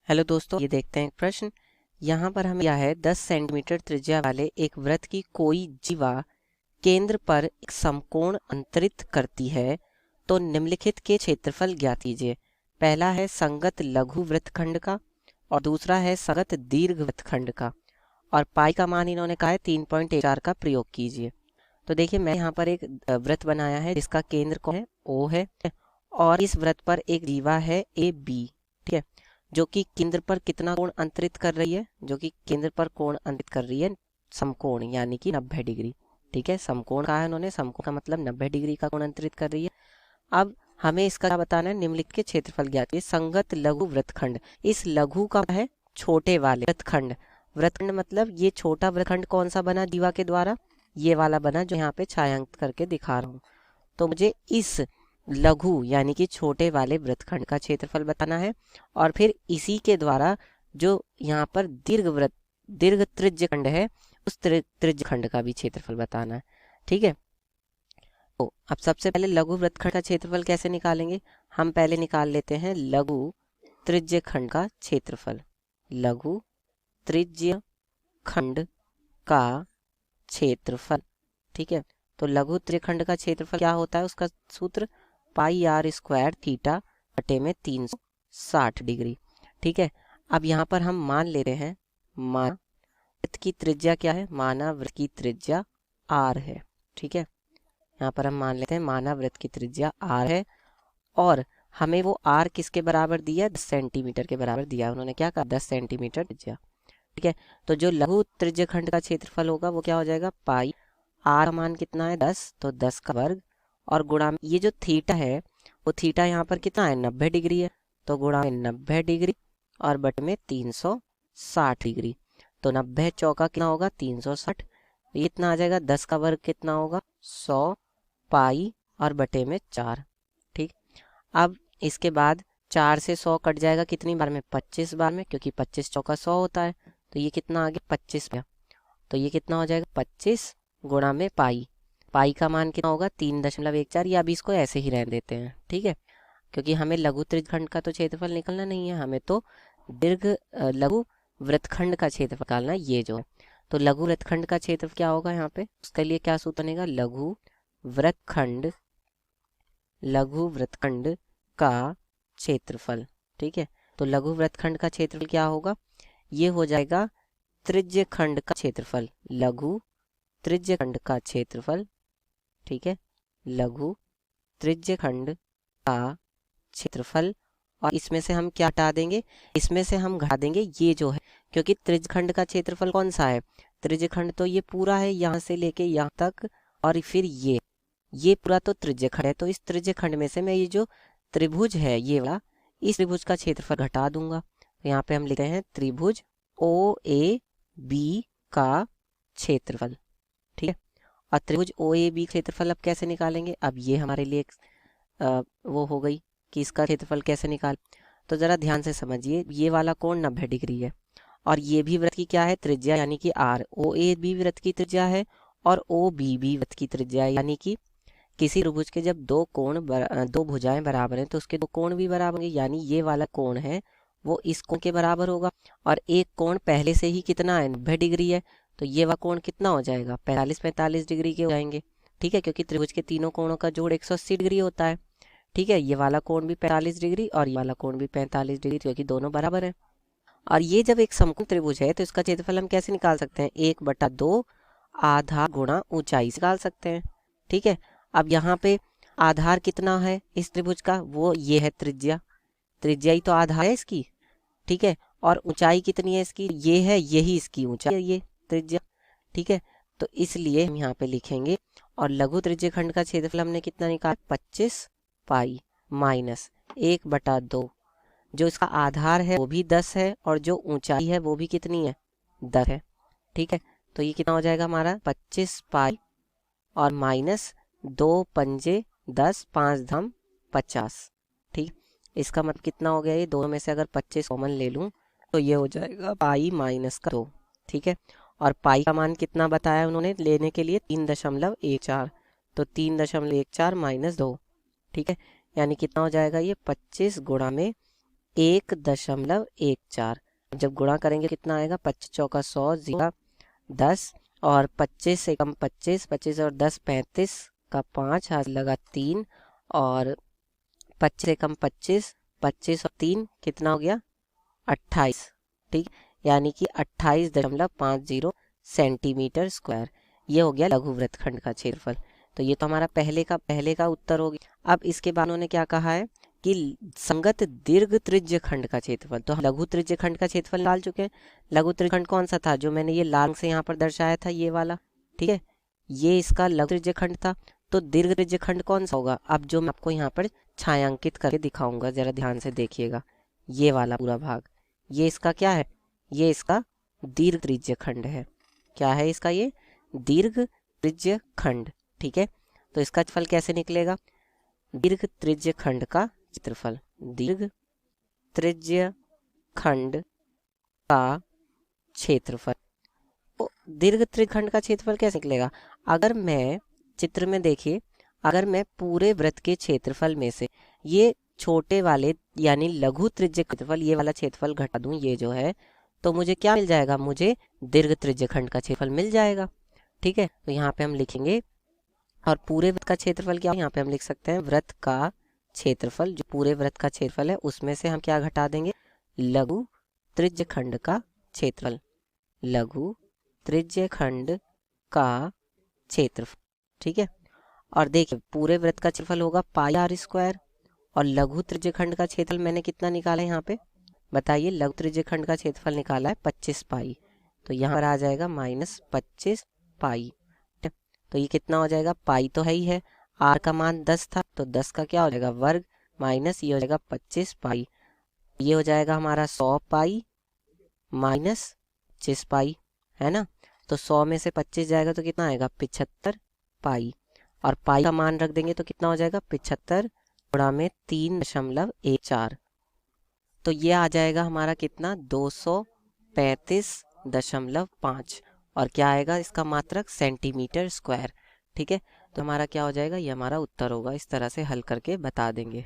Hello दोस्तों, ये देखते हैं एक प्रश्न। यहाँ पर हमें यह है 10 सेंटीमीटर त्रिज्या वाले एक वृत्त की कोई जीवा केंद्र पर एक समकोण अंतरित करती है तो निम्नलिखित के क्षेत्रफल ज्ञात कीजिए। पहला है संगत लघु वृत्तखंड का और दूसरा है संगत दीर्घ वृत्तखंड का, और पाई का मान इन्होंने कहा है 3.14 का प्रयोग कीजिए। तो देखिए, मैं यहाँ पर एक वृत्त बनाया है जिसका केंद्र कौन है, ओ है, और इस वृत्त पर एक जीवा है ए बी, ठीक है, जो कि केंद्र पर कितना कोण अंतरित कर रही है, जो कि केंद्र पर कोण अंतरित कर रही है समकोण, यानी कि 90 डिग्री। ठीक है, समकोण कहा है उन्होंने, समकोण का मतलब 90 डिग्री का कोण अंतरित कर रही है। अब हमें इसका क्या बताना है, निम्नलिखित के क्षेत्रफल ज्ञात कीजिए। संगत लघु वृत्तखंड, इस लघु का है छोटे वाले वृत्तखंड। वृत्तखंड मतलब ये छोटा वृत्तखंड कौन सा बना जीवा के द्वारा, ये वाला बना जो यहाँ पे छायांकित करके दिखा रहा हूँ। तो मुझे इस लघु यानी कि छोटे वाले वृत्तखंड का क्षेत्रफल बताना है, और फिर इसी के द्वारा जो यहाँ पर दीर्घ त्रिज्यखंड है उस त्रिज्यखंड का भी क्षेत्रफल बताना है। ठीक है, तो अब सबसे पहले लघु वृत्तखंड का क्षेत्रफल कैसे निकालेंगे, हम पहले निकाल लेते हैं लघु त्रिज्यखंड का क्षेत्रफल। लघु त्रिज्यखंड का क्षेत्रफल, ठीक है, तो लघु त्रिज्यखंड का क्षेत्रफल क्या होता है, उसका सूत्र पाई आर स्क्वायर थीटा बटे में 360 डिग्री। ठीक है, अब यहाँ पर हम मान ले रहे हैं माना वृत्त की त्रिज्या क्या है, माना वृत्त की त्रिज्या आर है। ठीक है, यहाँ पर हम मान लेते हैं माना वृत्त की त्रिज्या आर है, और हमें वो आर किसके बराबर दिया, 10 सेंटीमीटर के बराबर दिया उन्होंने, क्या कहा, 10 सेंटीमीटर त्रिज्या। ठीक है, तो जो लघु त्रिज्यखंड का क्षेत्रफल होगा वो क्या हो जाएगा, पाई आर का मान कितना है 10, तो 10 का वर्ग, और गुणा ये जो थीटा है वो थीटा यहाँ पर कितना है 90 डिग्री है, तो गुणा में 90 डिग्री और बटे में 360 डिग्री। तो 90 चौका कितना होगा 360, ये इतना आ जाएगा, 10 का वर्ग कितना होगा 100 पाई और बटे में 4। ठीक, अब इसके बाद 4 से 100 कट जाएगा कितनी बार में, 25 बार में, क्योंकि 25 चौका 100 होता है, तो ये कितना आ गया 25 में, तो ये कितना हो जाएगा 25 गुणा में पाई। पाई का मान कितना होगा 3.14, या अभी इसको ऐसे ही रहने देते हैं। ठीक है, क्योंकि हमें लघु त्रिज्यखंड का तो क्षेत्रफल निकलना नहीं है, हमें तो लघु वृत्तखंड का क्षेत्रफल निकालना है, ये जो है। तो लघु वृत्तखंड का क्षेत्रफल क्या होगा यहाँ पे, उसके लिए क्या सूत्र बनेगा, लघु वृत्तखंड का क्षेत्रफल। ठीक है, तो लघु वृत्तखंड का क्षेत्रफल क्या होगा, ये हो जाएगा त्रिज्यखंड का क्षेत्रफल, लघु त्रिज्यखंड का क्षेत्रफल। ठीक है, लघु त्रिज्यखंड का क्षेत्रफल, और इसमें से हम क्या हटा देंगे, इसमें से हम घटा देंगे ये जो है, क्योंकि त्रिज्यखंड का क्षेत्रफल कौन सा है, त्रिज्यखंड तो ये पूरा है यहाँ से लेके यहाँ तक, और फिर ये पूरा तो त्रिज्यखंड है, तो इस त्रिज्यखंड में से मैं ये जो त्रिभुज है ये वाला, इस त्रिभुज का क्षेत्रफल घटा दूंगा। तो यहाँ पे हम लिखते हैं त्रिभुज ओ ए बी का क्षेत्रफल। ठीक है, और त्रिभुज ओ ए बी क्षेत्रफल अब कैसे निकालेंगे, अब ये हमारे लिए वो हो गई कि इसका क्षेत्रफल कैसे निकाल। तो ज़रा ध्यान से समझिए, ये वाला कोण 90 डिग्री है, और ये भी वृत्त की क्या है त्रिज्या, यानी कि आर। ओ ए बी वृत्त की त्रिज्या है और ओ बी भी वृत्त की त्रिज्या है, यानी कि किसी त्रिभुज के जब दो भुजाएं बराबर हैं तो उसके दो कोण भी बराबर होंगे, यानी ये वाला कोण है वो इस कोण के बराबर होगा, और एक कोण पहले से ही कितना है 90 डिग्री है, तो ये वाला कोण कितना हो जाएगा 45 डिग्री के हो जाएंगे। ठीक है, क्योंकि त्रिभुज के तीनों कोणों का जोड़ 180 डिग्री होता है। ठीक है, ये वाला कोण भी 45 डिग्री और ये वाला कोण भी 45 डिग्री, क्योंकि दोनों बराबर है। और ये जब एक समकोण त्रिभुज है तो इसका क्षेत्रफल हम कैसे निकाल सकते हैं, 1/2 आधार गुणा ऊंचाई से निकाल सकते हैं। ठीक है, अब यहाँ पे आधार कितना है इस त्रिभुज का, वो ये है त्रिज्या, त्रिज्या ही तो आधार है इसकी। ठीक है, और ऊंचाई कितनी है इसकी, ये है, यही इसकी ऊंचाई है, ये त्रिज्या। ठीक है, तो इसलिए हम यहाँ पे लिखेंगे, और लघु त्रिज्यखंड का क्षेत्रफल हमने कितना निकाला 25 पाई माइनस 1/2, जो इसका आधार है वो भी 10 है, और जो ऊंचाई है वो भी कितनी है 10 है। ठीक है, तो ये कितना हो जाएगा हमारा 25 पाई और माइनस 2 पंजे 10, 5 धम 50। ठीक, इसका मतलब कितना हो गया, ये दोनों में से अगर 25 कॉमन ले लूँ तो ये हो जाएगा पाई माइनस का 2। ठीक है, और पाई का मान कितना बताया उन्होंने लेने के लिए 3.14, तो 3.14 माइनस 2। ठीक है, यानी कितना हो जाएगा ये 25 गुणा में 1.14। जब गुणा करेंगे कितना आएगा, 25 चौका 100, 0 10 और 25 से कम 25, 25 और 10 35 का 5 हाथ लगा 3 और 25 से कम 25, 25 और 3 कितना हो गया 28। ठीक, यानी कि 28.50 सेंटीमीटर स्क्वायर। ये हो गया लघु वृत्तखंड का क्षेत्रफल। तो ये तो हमारा पहले का उत्तर हो गया। अब इसके बाद उन्होंने क्या कहा है कि संगत दीर्घ त्रिज्य खंड का क्षेत्रफल। तो हम लघु त्रिज्य खंड का क्षेत्रफल निकाल चुके हैं। लघु त्रिज्य खंड कौन सा था, जो मैंने ये लाल से यहाँ पर दर्शाया था, ये वाला। ठीक है, ये इसका लघु त्रिज्य खंड था। तो दीर्घ त्रिज्य खंड कौन सा होगा, अब जो मैं आपको यहाँ पर छायांकित करके दिखाऊंगा, जरा ध्यान से देखिएगा। ये वाला पूरा भाग, ये इसका क्या है, ये इसका दीर्घ त्रिज्य खंड है। क्या है इसका, ये दीर्घ त्रिज्य खंड। ठीक है, तो इसका फल कैसे निकलेगा, दीर्घ त्रिज्य खंड का क्षेत्रफल, दीर्घ त्रिज्य खंड का क्षेत्रफल। तो दीर्घ त्रिज्य खंड का क्षेत्रफल कैसे निकलेगा, अगर मैं चित्र में देखिए, अगर मैं पूरे वृत्त के क्षेत्रफल में से ये छोटे वाले यानी लघु त्रिज्य क्षेत्रफल, ये वाला क्षेत्रफल घटा दूं, ये जो है, तो मुझे क्या मिल जाएगा, मुझे दीर्घ त्रिज्य खंड का क्षेत्रफल मिल जाएगा। ठीक है, तो यहाँ पे हम लिखेंगे, और पूरे वृत्त का क्षेत्रफल क्या, यहाँ पे हम लिख सकते हैं वृत्त का क्षेत्रफल, जो पूरे वृत्त का क्षेत्रफल है उसमें से हम क्या घटा देंगे, लघु त्रिज्य खंड का क्षेत्रफल, लघु त्रिज्य खंड का क्षेत्रफल। ठीक है, और देखिए पूरे वृत्त का क्षेत्रफल होगा पाई आर स्क्वायर, और लघु त्रिज्य खंड का क्षेत्रफल मैंने कितना निकाला है यहाँ पे, बताइए, लघु त्रिज्य खंड का क्षेत्रफल निकाला है 25 पाई, तो यहाँ पर आ जाएगा -25 पाई। तो ये कितना हो जाएगा, पाई तो है ही है, आर का मान 10 था, तो 10 का क्या हो जाएगा वर्ग, माइनस ये हो जाएगा 25 पाई, ये हो जाएगा हमारा 100 पाई माइनस 25 पाई, है ना। तो 100 में से 25 जाएगा तो कितना आएगा 75 पाई, और पाई का मान रख देंगे तो कितना हो जाएगा 75 गुणा में 3.14, तो ये आ जाएगा हमारा कितना 235.5, और क्या आएगा इसका मात्रक सेंटीमीटर स्क्वायर। ठीक है, तो हमारा क्या हो जाएगा, ये हमारा उत्तर होगा। इस तरह से हल करके बता देंगे।